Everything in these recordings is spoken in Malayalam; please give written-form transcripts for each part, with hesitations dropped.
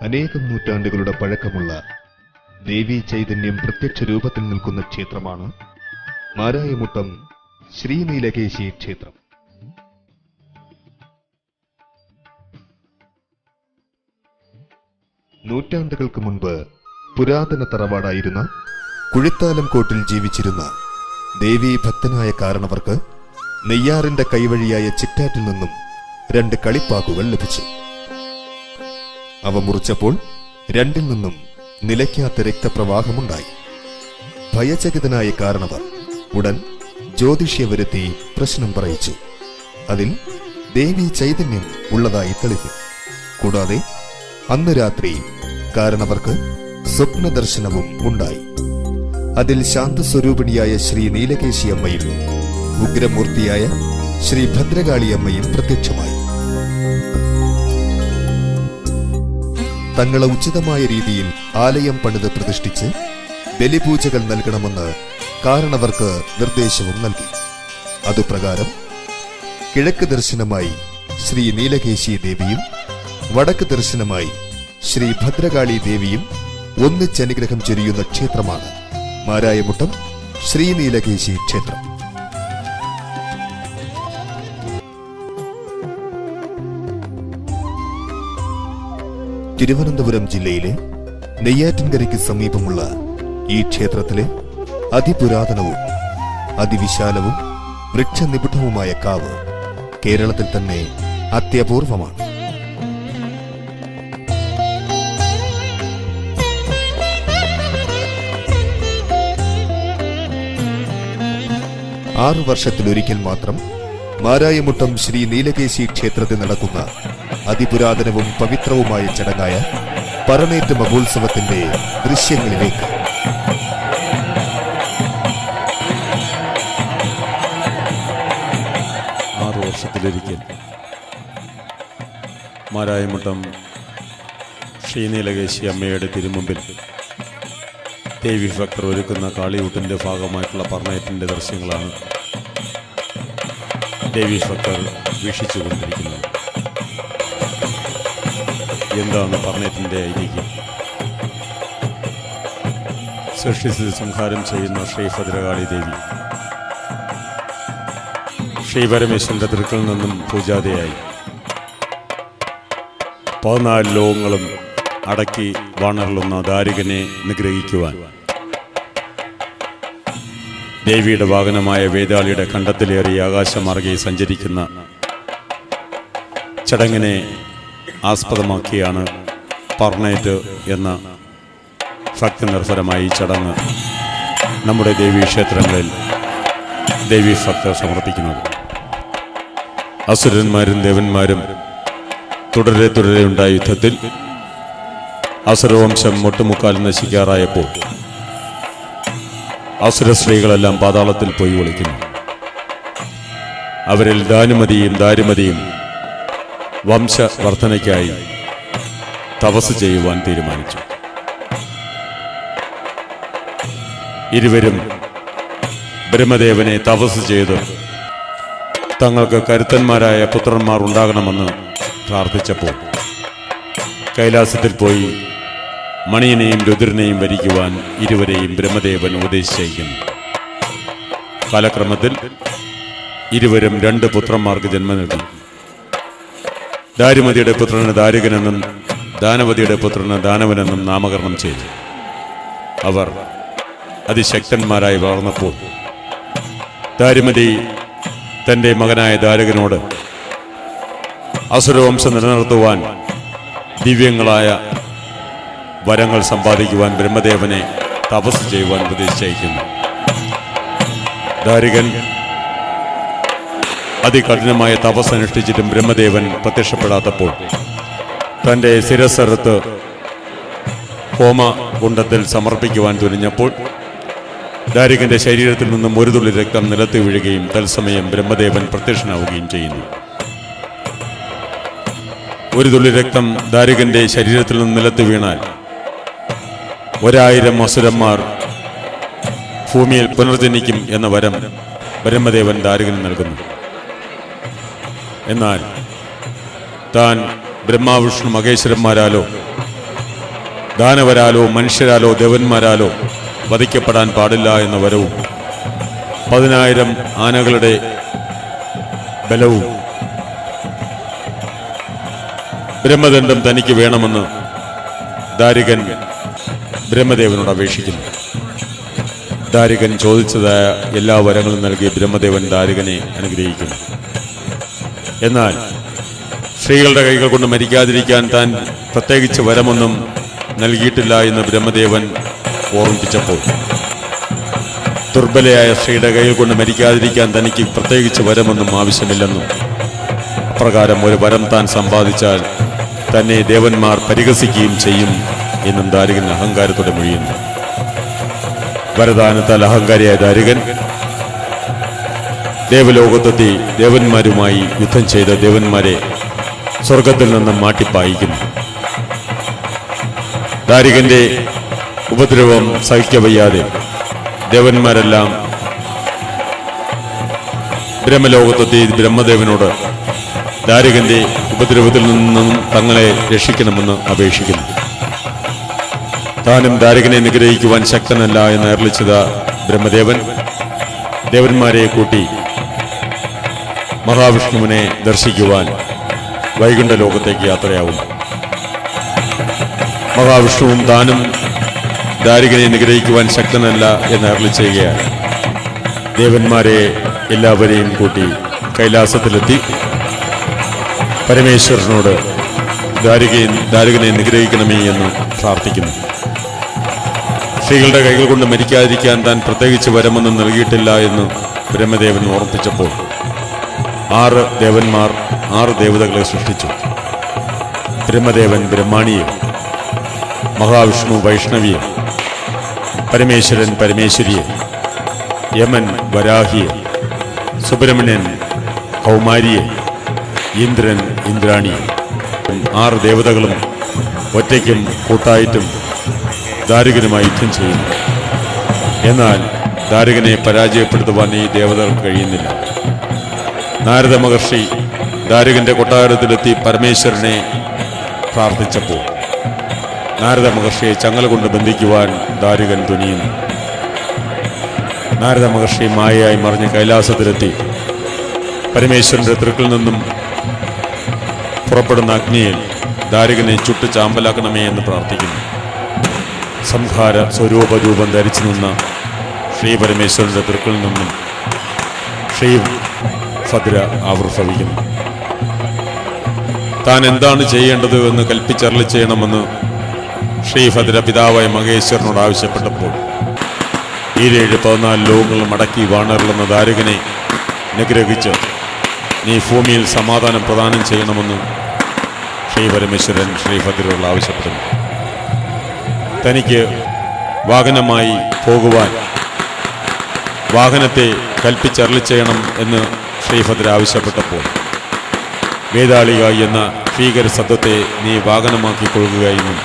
അനേകം നൂറ്റാണ്ടുകളുടെ പഴക്കമുള്ള ദേവീ ചൈതന്യം പ്രത്യക്ഷ രൂപത്തിൽ നിൽക്കുന്ന ക്ഷേത്രമാണ് മാരായമുട്ടം ശ്രീനീലകേശി ക്ഷേത്രം. നൂറ്റാണ്ടുകൾക്ക് മുൻപ് പുരാതന തറവാടായിരുന്ന കുഴിത്താലംകോട്ടിൽ ജീവിച്ചിരുന്ന ദേവീ ഭക്തനായ കാരണവർക്ക് നെയ്യാറിന്റെ കൈവഴിയായ ചിറ്റാറ്റിൽ നിന്നും 2 കളിപ്പാക്കുകൾ ലഭിച്ചു. അവ മുറിച്ചപ്പോൾ 2ൽ നിന്നും നിലയ്ക്കാത്ത രക്തപ്രവാഹമുണ്ടായി. ഭയചകിതനായ കാരണവർ ഉടൻ ജ്യോതിഷിയെ വരുത്തി പ്രശ്നം പറയിച്ചു. അതിൽ ദേവീ ചൈതന്യം ഉള്ളതായി തെളിഞ്ഞു. കൂടാതെ അന്ന് രാത്രി കാരണവർക്ക് സ്വപ്നദർശനവും ഉണ്ടായി. അതിൽ ശാന്തസ്വരൂപിണിയായ ശ്രീ നീലകേശി അമ്മയും ഉഗ്രമൂർത്തിയായ ശ്രീ ഭദ്രകാളി അമ്മയും പ്രത്യക്ഷമായി. തങ്ങളെ ഉചിതമായ രീതിയിൽ ആലയം പണിത് പ്രതിഷ്ഠിച്ച് ബലിപൂജകൾ നൽകണമെന്ന് കാരണവർക്ക് നിർദ്ദേശവും നൽകി. അതുപ്രകാരം കിഴക്ക് ദർശനമായി ശ്രീ നീലകേശി ദേവിയും വടക്ക് ദർശനമായി ശ്രീ ഭദ്രകാളി ദേവിയും ഒന്നിച്ചനുഗ്രഹം ചൊരിയുന്ന ക്ഷേത്രമാണ് മാരായമുട്ടം ശ്രീനീലകേശി ക്ഷേത്രം. തിരുവനന്തപുരം ജില്ലയിലെ നെയ്യാറ്റിൻകരയ്ക്ക് സമീപമുള്ള ഈ ക്ഷേത്രത്തിലെ അതിപുരാതനവും അതിവിശാലവും വൃക്ഷനിബിഡവുമായ കാവ് കേരളത്തിൽ തന്നെ അത്യപൂർവമാണ്. ആറു വർഷത്തിലൊരിക്കൽ മാത്രം മാരായമുട്ടം ശ്രീ നീലകേശി ക്ഷേത്രത്തിൽ നടക്കുന്ന അതിപുരാതനവും പവിത്രവുമായ ചടങ്ങായ പറമേറ്റ് മഹോത്സവത്തിന്റെ ദൃശ്യങ്ങളിലേക്ക്. ആറു വർഷത്തിലൊരിക്കൽ മാരായമുട്ടം ശ്രീനീലകേശി അമ്മയുടെ തിരുമുമ്പിൽ ദേവി ഭക്തർ ഒരുക്കുന്ന കാളിയൂട്ടിൻ്റെ ഭാഗമായിട്ടുള്ള പറമേറ്റിൻ്റെ ദൃശ്യങ്ങളാണ് ദേവി ഭക്തർ വീക്ഷിച്ചുകൊണ്ടിരിക്കുന്നത്. എന്താണ് പറമേറ്റിൻ്റെ ഐതിഹ്യം? സൃഷ്ടിസ്ഥിതി സംഹാരം ചെയ്യുന്ന ശ്രീ ഭദ്രകാളി ദേവി ശ്രീ പരമേശ്വരന്റെ തൃക്കളിൽ നിന്നും പൂജാതയായി 14 ലോകങ്ങളും അടക്കി വാണരുളുന്ന ദാരികനെ നിഗ്രഹിക്കുവാൻ ദേവിയുടെ വാഹനമായ വേതാളിയുടെ കണ്ടത്തിലേറി ആകാശമാർഗെ സഞ്ചരിക്കുന്ന ചടങ്ങിനെ ആസ്പദമാക്കിയാണ് പറമേറ്റ് എന്ന ഭക്തി നിർഭരമായ ഈ ചടങ്ങ് നമ്മുടെ ദേവീക്ഷേത്രങ്ങളിൽ ദേവീ ഭക്തർ സമർപ്പിക്കുന്നത്. അസുരന്മാരും ദേവന്മാരും തുടരെ ഉണ്ടായ യുദ്ധത്തിൽ അസുരവംശം മുട്ടുമുക്കാൽ നശിക്കാറായപ്പോൾ അസുര സ്ത്രീകളെല്ലാം പാതാളത്തിൽ പോയി ഒളിക്കുന്നു. അവരിൽ ദാനുമതിയും ദാരിമതിയും വംശവർദ്ധനയ്ക്കായി തപസ് ചെയ്യുവാൻ തീരുമാനിച്ചു. ഇരുവരും ബ്രഹ്മദേവനെ തപസ് ചെയ്ത് തങ്ങൾക്ക് കരുത്തന്മാരായ പുത്രന്മാർ ഉണ്ടാകണമെന്ന് പ്രാർത്ഥിച്ചപ്പോൾ കൈലാസത്തിൽ പോയി മണിയനെയും രുദ്രനെയും വരിക്കുവാൻ ഇരുവരെയും ബ്രഹ്മദേവൻ ഉപദേശിച്ചയക്കുന്നു. കാലക്രമത്തിൽ ഇരുവരും 2 പുത്രന്മാർക്ക് ജന്മം നൽകി. ദാരിമതിയുടെ പുത്രന് ദാരികനെന്നും ദാനവതിയുടെ പുത്രന് ദാനവനെന്നും നാമകരണം ചെയ്തു. അവർ അതിശക്തന്മാരായി വളർന്നപ്പോൾ ദാരിമതി തൻ്റെ മകനായ ദാരകനോട് അസുരവംശം നിലനിർത്തുവാൻ ദിവ്യങ്ങളായ വരങ്ങൾ സമ്പാദിക്കുവാൻ ബ്രഹ്മദേവനെ തപസ് ചെയ്യുവാൻ ഉപദേശിച്ചയക്കുന്നു. ദാരികൻ അതികഠിനമായ തപസ് അനുഷ്ഠിച്ചിട്ടും ബ്രഹ്മദേവൻ പ്രത്യക്ഷപ്പെടാത്തപ്പോൾ തൻ്റെ ശിരസ്സറുത്ത് ഹോമകുണ്ഡത്തിൽ സമർപ്പിക്കുവാൻ തുനിഞ്ഞപ്പോൾ ദാരികന്റെ ശരീരത്തിൽ നിന്നും 1 തുള്ളി രക്തം നിലത്ത് വീഴുകയും തത്സമയം ബ്രഹ്മദേവൻ പ്രത്യക്ഷനാവുകയും ചെയ്യുന്നു. 1 തുള്ളി രക്തം ദാരികന്റെ ശരീരത്തിൽ നിന്ന് നിലത്ത് വീണാൽ 1000 അസുരന്മാർ ഭൂമിയിൽ പുനർജനിക്കും എന്ന വരം ബ്രഹ്മദേവൻ ദാരികന് നൽകുന്നു. എന്നാൽ താൻ ബ്രഹ്മാവിഷ്ണു മഹേശ്വരന്മാരാലോ ദാനവരാലോ മനുഷ്യരാലോ ദേവന്മാരാലോ വധിക്കപ്പെടാൻ പാടില്ല എന്ന വരവും 10,000 ആനകളുടെ ബലവും ബ്രഹ്മദണ്ഡം തനിക്ക് വേണമെന്ന് ദാരികൻ ബ്രഹ്മദേവനോട് അപേക്ഷിക്കുന്നു. ദാരികൻ ചോദിച്ചതായ എല്ലാ വരങ്ങളും നൽകി ബ്രഹ്മദേവൻ ദാരികനെ അനുഗ്രഹിക്കുന്നു. എന്നാൽ സ്ത്രീകളുടെ കൈകൾ കൊണ്ട് മരിക്കാതിരിക്കാൻ താൻ പ്രത്യേകിച്ച് വരമൊന്നും നൽകിയിട്ടില്ല എന്ന് ബ്രഹ്മദേവൻ ഓർമ്മിപ്പിച്ചപ്പോൾ ദുർബലയായ സ്ത്രീയുടെ കൈകൾ കൊണ്ട് മരിക്കാതിരിക്കാൻ തനിക്ക് പ്രത്യേകിച്ച് വരമൊന്നും ആവശ്യമില്ലെന്നും അപ്രകാരം ഒരു വരം താൻ സമ്പാദിച്ചാൽ തന്നെ ദേവന്മാർ പരിഹസിക്കുകയും ചെയ്യും എന്നും ദാരികൻ അഹങ്കാരത്തോടെ മൊഴിയുന്നു. വരദാനത്താൽ അഹങ്കാരിയായ ദാരികൻ ദേവലോകത്തെത്തി ദേവന്മാരുമായി യുദ്ധം ചെയ്ത ദേവന്മാരെ സ്വർഗത്തിൽ നിന്നും മാറ്റിപ്പായിക്കുന്നു. ദാരികന്റെ ഉപദ്രവം സഹിക്കവയ്യാതെ ദേവന്മാരെല്ലാം ബ്രഹ്മലോകത്തെത്തി ബ്രഹ്മദേവനോട് ദാരികന്റെ ഉപദ്രവത്തിൽ നിന്നും തങ്ങളെ രക്ഷിക്കണമെന്ന് അപേക്ഷിക്കുന്നു. താനും ദാരികനെ നിഗ്രഹിക്കുവാൻ ശക്തനല്ല എന്ന് അരുളിച്ചത ബ്രഹ്മദേവൻ ദേവന്മാരെ കൂട്ടി മഹാവിഷ്ണുവിനെ ദർശിക്കുവാൻ വൈകുണ്ഠ ലോകത്തേക്ക് യാത്രയാവുന്നു. മഹാവിഷ്ണുവും താനും ദാരികനെ നിഗ്രഹിക്കുവാൻ ശക്തനല്ല എന്ന് അരുളി ചെയ്യുകയാണ്. ദേവന്മാരെ എല്ലാവരെയും കൂട്ടി കൈലാസത്തിലെത്തി പരമേശ്വരനോട് ദാരികനെ നിഗ്രഹിക്കണമേ എന്ന് പ്രാർത്ഥിക്കുന്നു. സ്ത്രീകളുടെ കൈകൾ കൊണ്ട് മരിക്കാതിരിക്കാൻ താൻ പ്രത്യേകിച്ച് വരമൊന്നും നൽകിയിട്ടില്ല എന്ന് ബ്രഹ്മദേവൻ ഓർമ്മിപ്പിച്ചപ്പോൾ 6 ദേവന്മാർ 6 ദേവതകളെ സൃഷ്ടിച്ചു. ബ്രഹ്മദേവൻ ബ്രഹ്മാണിയെ, മഹാവിഷ്ണു വൈഷ്ണവിയെ, പരമേശ്വരൻ പരമേശ്വരിയെ, യമൻ വരാഹിയെ, സുബ്രഹ്മണ്യൻ കൗമാരിയെ, ഇന്ദ്രൻ ഇന്ദ്രാണിയെ. 6 ദേവതകളും ഒറ്റയ്ക്കും കൂട്ടായിട്ടും ദാരികനുമായി യുദ്ധം ചെയ്യുന്നു. എന്നാൽ ദാരികനെ പരാജയപ്പെടുത്തുവാൻ ഈ ദേവതകൾക്ക് കഴിയുന്നില്ല. നാരദ മഹർഷി ദാരികന്റെ കൊട്ടാരത്തിലെത്തി പരമേശ്വരനെ പ്രാർത്ഥിച്ചപ്പോൾ നാരദ മഹർഷിയെ ചങ്ങല കൊണ്ട് ബന്ധിക്കുവാൻ ദാരികൻ തുനിയുന്നു. നാരദ മഹർഷി മായയായി മറിഞ്ഞ് കൈലാസത്തിലെത്തി പരമേശ്വരന്റെ തൃക്കിൽ നിന്നും പുറപ്പെടുന്ന അഗ്നിയിൽ ദാരികനെ ചുട്ട് ചാമ്പലാക്കണമേ എന്ന് പ്രാർത്ഥിക്കുന്നു. സംഹാര സ്വരൂപരൂപം ധരിച്ചു നിന്ന ശ്രീ പരമേശ്വരന്റെ തൃക്കിൽ നിന്നും ശ്രീ ഭദ്ര ആവിർഭവിക്കുന്നു. താൻ എന്താണ് ചെയ്യേണ്ടത് എന്ന് കൽപ്പിച്ചരളി ചെയ്യണമെന്ന് ശ്രീഭദ്ര പിതാവായ മഹേശ്വരനോട് ആവശ്യപ്പെട്ടപ്പോൾ 14 ലോകങ്ങളും അടക്കി വാണരുളുന്ന ദാരികനെ നിഗ്രഹിച്ച് നീ ഭൂമിയിൽ സമാധാനം പ്രദാനം ചെയ്യണമെന്ന് ശ്രീ പരമേശ്വരൻ ശ്രീഭദ്രയോട് ആവശ്യപ്പെടുന്നു. തനിക്ക് വാഹനമായി പോകുവാൻ വാഹനത്തെ കൽപ്പിച്ചരളി ചെയ്യണം എന്ന് ശ്രീഭദ്ര ആവശ്യപ്പെട്ടപ്പോൾ വേതാളിക എന്ന ഭീകര സത്വത്തെ നീ വാഹനമാക്കിക്കൊള്ളുക എന്നും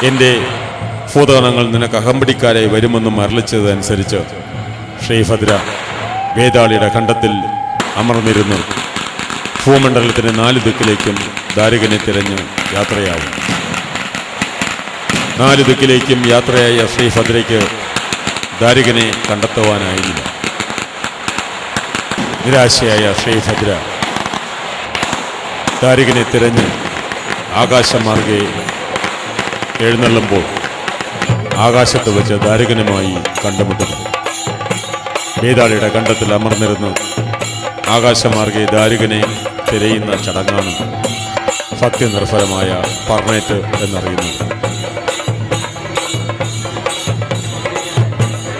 എൻ്റെ ഭൂതഗണങ്ങൾ നിനക്ക് അകമ്പടിക്കാരായി വരുമെന്നും അരുളിച്ചതനുസരിച്ച് ശ്രീഭദ്ര വേതാളിയുടെ ഖണ്ഡത്തിൽ അമർന്നിരുന്നു ഭൂമണ്ഡലത്തിന് 4 ദിക്കിലേക്കും ദാരികനെ തിരഞ്ഞ് യാത്രയാവും. 4 ദിക്കിലേക്കും യാത്രയായ ശ്രീഭദ്രയ്ക്ക് ദാരികനെ കണ്ടെത്തുവാനായില്ല. നിരാശയായ ശ്രീഭദ്ര ദാരികനെ തിരഞ്ഞ് ആകാശമാർഗെ എഴുന്നള്ളുമ്പോൾ ആകാശത്ത് വെച്ച് ദാരികനുമായി കണ്ടുമുട്ടുന്നു. വേതാളിയുടെ കണ്ഠത്തിൽ അമർന്നിരുന്ന് ആകാശമാർഗെ ദാരികനെ തിരയുന്ന ചടങ്ങാണ് ഭക്തി നിർഭരമായ പർണേറ്റ് എന്നറിയുന്നത്.